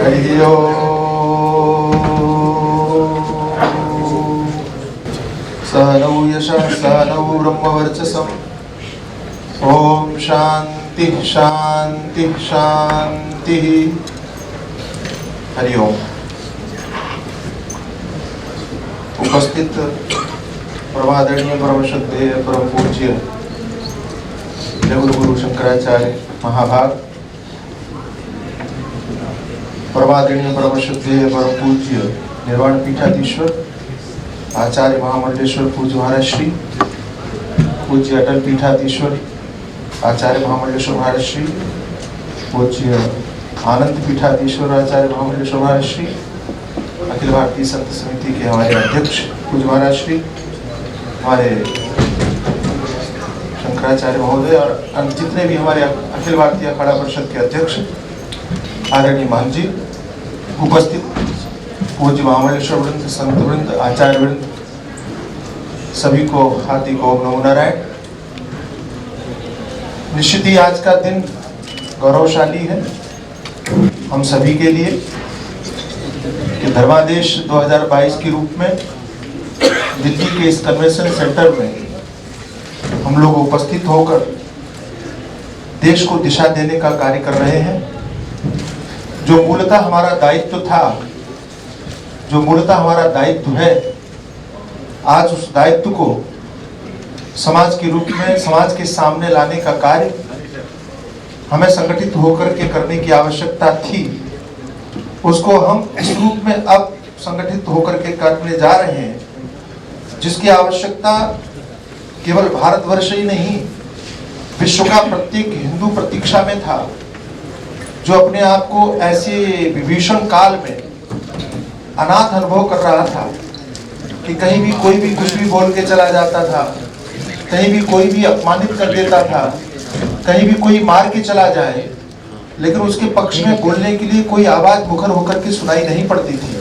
हरि ओम। सहनौ यशः सहनौ ब्रह्मवर्चसम्। ओम शांति शांति शांति। हरि ओम। उपस्थित परमादरणीय परम श्रद्धेय परम पूज्य जगद्गुरु शंकराचार्य महाभाग, परमादरणीय परम श्रद्धेय परम पूज्य निर्वाण पीठाधीश्वर आचार्य महामंडलेश्वर पूज्य महाराज श्री, पूज्य अटल पीठाधीश्वर आचार्य महामंडलेश्वर महाराज श्री, पूज्य आनंद पीठाधीश्वर आचार्य महामंडलेश्वर महाराज श्री, अखिल भारतीय संत समिति के हमारे अध्यक्ष पूज्य महाराज श्री, हमारे शंकराचार्य महोदय और जितने भी हमारे अखिल भारतीय अखाड़ा परिषद के अध्यक्ष आदरणीय मान जी, उपस्थित पूज्य महामंडलेश्वर वृंद, संत वृंद, आचार्य वृंद, सभी को हार्दिक ओम नमो नारायण। निश्चित ही आज का दिन गौरवशाली है हम सभी के लिए कि धर्मादेश 2022 के रूप में दिल्ली के इस कन्वेंशन सेंटर में हम लोग उपस्थित होकर देश को दिशा देने का कार्य कर रहे हैं। जो मूलतः हमारा दायित्व था, जो मूलतः हमारा दायित्व है, आज उस दायित्व को समाज के रूप में समाज के सामने लाने का कार्य हमें संगठित होकर के करने की आवश्यकता थी। उसको हम इस रूप में अब संगठित होकर के करने जा रहे हैं, जिसकी आवश्यकता केवल भारतवर्ष ही नहीं, विश्व का प्रत्येक हिंदू प्रतीक्षा में था, जो अपने आप को ऐसे विभीषण काल में अनाथ अनुभव कर रहा था कि कहीं भी कोई भी कुछ भी बोल के चला जाता था, कहीं भी कोई भी अपमानित कर देता था, कहीं भी कोई मार के चला जाए, लेकिन उसके पक्ष में बोलने के लिए कोई आवाज मुखर होकर के सुनाई नहीं पड़ती थी।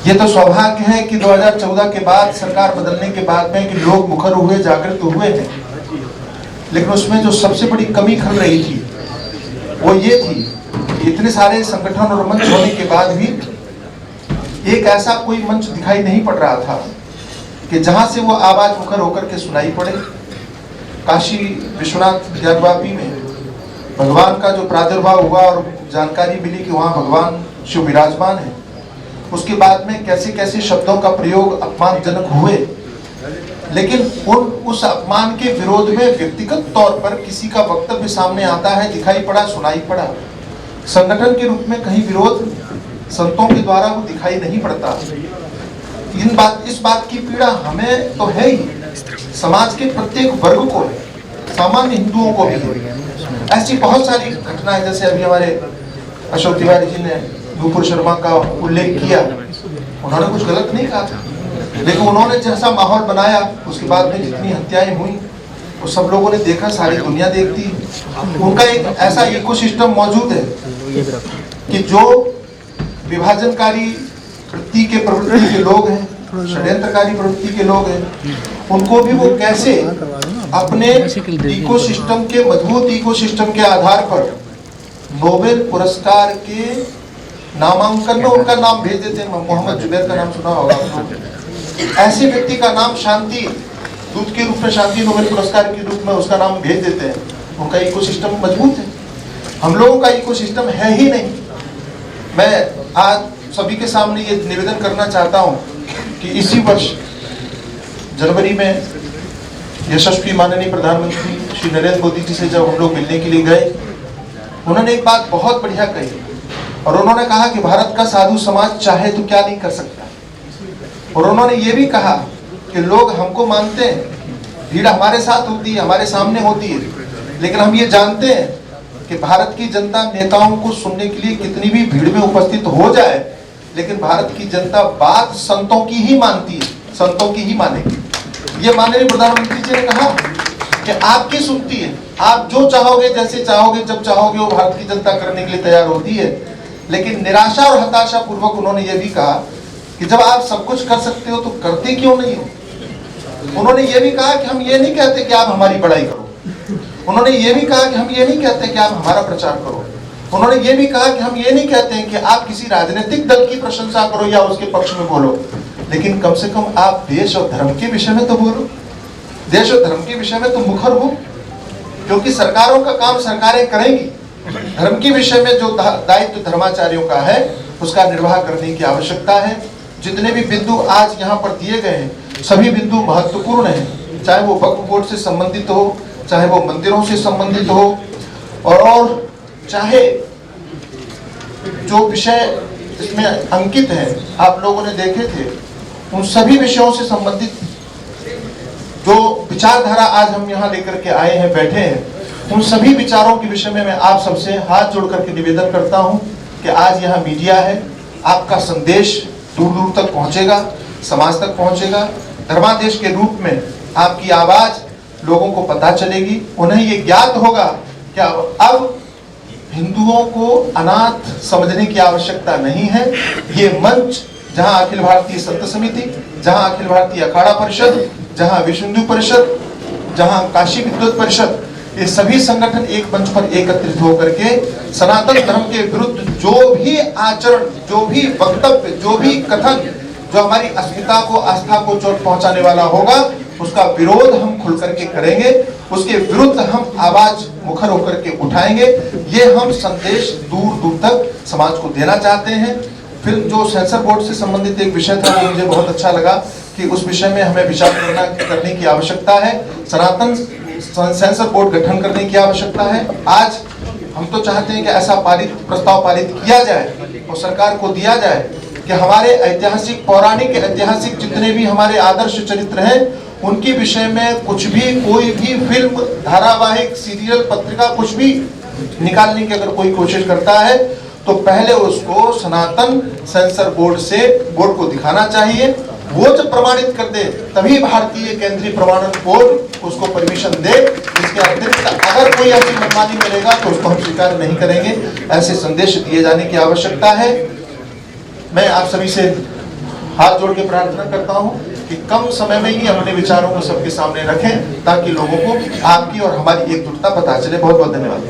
ये तो सौभाग्य है कि 2014 के बाद सरकार बदलने के बाद में कि लोग मुखर हुए, जागृत हुए हैं, लेकिन उसमें जो सबसे बड़ी कमी खल रही थी वो ये थी कि इतने सारे संगठन और मंच होने के बाद भी एक ऐसा कोई मंच दिखाई नहीं पड़ रहा था कि जहां से वो आवाज मुखर होकर के सुनाई पड़े। काशी विश्वनाथ ज्ञानवापी में भगवान का जो प्रादुर्भाव हुआ और जानकारी मिली कि वहां भगवान शिव विराजमान है, उसके बाद में कैसे कैसे शब्दों का प्रयोग अपमानजनक हुए, लेकिन उस अपमान के विरोध में व्यक्तिगत तौर पर किसी का वक्तव्य सामने आता है, दिखाई पड़ा, सुनाई पड़ा। संगठन के रूप में कहीं विरोध संतों के द्वारा वो दिखाई नहीं पड़ता। इस बात की पीड़ा हमें तो है ही, समाज के प्रत्येक वर्ग को है, सामान्य हिंदुओं को भी है। ऐसी बहुत सारी घटनाएं, जैसे अभी हमारे अशोक तिवारी जी ने नूपुर शर्मा का उल्लेख किया, उन्होंने कुछ गलत नहीं कहा था, लेकिन उन्होंने जैसा माहौल बनाया, उसके बाद में जितनी हत्याएं हुई वो सब लोगों ने देखा, सारी दुनिया देखती है। उनका एक ऐसा इकोसिस्टम मौजूद है कि जो विभाजनकारी वृत्ति के प्रवृत्ति के लोग हैं, षड्यंत्रकारी प्रवृत्ति के लोग हैं, उनको भी वो कैसे अपने इकोसिस्टम के मजबूत इकोसिस्टम के आधार पर नोबेल पुरस्कार के नामांकन में उनका नाम भेज देते हैं। मोहम्मद जुबैर का नाम सुना होगा। ऐसे व्यक्ति का नाम शांति दूत के रूप में, शांति नोबेल पुरस्कार के रूप में उसका नाम भेज देते हैं। उनका इकोसिस्टम मजबूत है, हम लोगों का इकोसिस्टम है ही नहीं। मैं आज सभी के सामने ये निवेदन करना चाहता हूँ कि इसी वर्ष जनवरी में यशस्वी माननीय प्रधानमंत्री श्री नरेंद्र मोदी जी से जब हम लोग मिलने के लिए गए, उन्होंने एक बात बहुत बढ़िया कही और उन्होंने कहा कि भारत का साधु समाज चाहे तो क्या नहीं कर सकता। और उन्होंने ये भी कहा कि लोग हमको मानते हैं, भीड़ हमारे साथ होती है, हमारे सामने होती है, लेकिन हम ये जानते हैं कि भारत की जनता नेताओं को सुनने के लिए कितनी भी भीड़ में उपस्थित हो जाए, लेकिन भारत की जनता बात संतों की ही मानती है, संतों की ही मानेगी। ये माननीय प्रधानमंत्री जी ने कहा कि आपकी सुनती है, आप जो चाहोगे, जैसे चाहोगे, जब चाहोगे, वो भारत की जनता करने के लिए तैयार होती है। लेकिन निराशा और हताशा पूर्वक उन्होंने ये भी कहा कि जब आप सब कुछ कर सकते हो तो करते क्यों नहीं हो। उन्होंने ये भी कहा कि हम ये नहीं कहते कि आप हमारी बड़ाई करो, उन्होंने ये भी कहा कि हम ये नहीं कहते कि आप हमारा प्रचार करो, उन्होंने ये भी कहा कि हम ये नहीं कहते हैं कि आप किसी राजनीतिक दल की प्रशंसा करो या उसके पक्ष में बोलो, लेकिन कम से कम आप देश और धर्म के विषय में तो बोलो, देश और धर्म के विषय में तो मुखर हो, क्योंकि सरकारों का काम सरकारें करेंगी। धर्म के विषय में जो दायित्व धर्माचार्यों का है उसका निर्वाह करने की आवश्यकता है। जितने भी बिंदु आज यहाँ पर दिए गए हैं सभी बिंदु महत्वपूर्ण हैं, चाहे वो वक्फ बोर्ड से संबंधित हो, चाहे वो मंदिरों से संबंधित हो, और चाहे जो विषय इसमें अंकित है आप लोगों ने देखे थे, उन सभी विषयों से संबंधित जो विचारधारा आज हम यहाँ लेकर के आए हैं, बैठे हैं, उन सभी विचारों के विषय में मैं आप सबसे हाथ जोड़ करके निवेदन करता हूँ कि आज यहाँ मीडिया है, आपका संदेश दूर दूर तक पहुँचेगा, समाज तक पहुँचेगा। धर्मादेश के रूप में आपकी आवाज लोगों को पता चलेगी, उन्हें ये ज्ञात होगा कि अब हिंदुओं को अनाथ समझने की आवश्यकता नहीं है। ये मंच जहां अखिल भारतीय संत समिति, जहां अखिल भारतीय अखाड़ा परिषद, जहां विश्व हिंदू परिषद, जहां काशी विद्वत परिषद, ये सभी संगठन एक मंच पर एकत्रित होकर के सनातन धर्म के विरुद्ध जो भी आचरण, जो भी वक्तव्य, जो भी कथन जो हमारी अस्मिता को, आस्था को चोट पहुंचाने वाला होगा, उसका विरोध हम खुल करके करेंगे, उसके विरुद्ध हम आवाज मुखर होकर के उठाएंगे। ये हम संदेश दूर दूर तक समाज को देना चाहते हैं। फिर जो सेंसर बोर्ड से संबंधित एक विषय था वो मुझे बहुत अच्छा लगा कि उस विषय में हमें विचार करने की आवश्यकता है। सनातन सेंसर बोर्ड गठन करने की आवश्यकता है। आज हम तो चाहते हैं कि ऐसा प्रस्ताव पारित किया जाए और सरकार को दिया जाए कि हमारे ऐतिहासिक, पौराणिक, ऐतिहासिक जितने भी हमारे आदर्श चरित्र हैं उनके विषय में कुछ भी, कोई भी फिल्म, धारावाहिक, सीरियल, पत्रिका कुछ भी निकालने की अगर कोई कोशिश करता है तो पहले उसको सनातन सेंसर बोर्ड को दिखाना चाहिए। वो जब प्रमाणित कर दे तभी भारतीय केंद्रीय प्रमाणन बोर्ड उसको परमिशन दे। इसके अतिरिक्त अगर कोई ऐसी मनमानी करेगा तो उसको हम स्वीकार नहीं करेंगे। ऐसे संदेश दिए जाने की आवश्यकता है। मैं आप सभी से हाथ जोड़ के प्रार्थना करता हूं कि कम समय में ही अपने विचारों को सबके सामने रखें ताकि लोगों को आपकी और हमारी एकजुटता पता चले। बहुत बहुत धन्यवाद।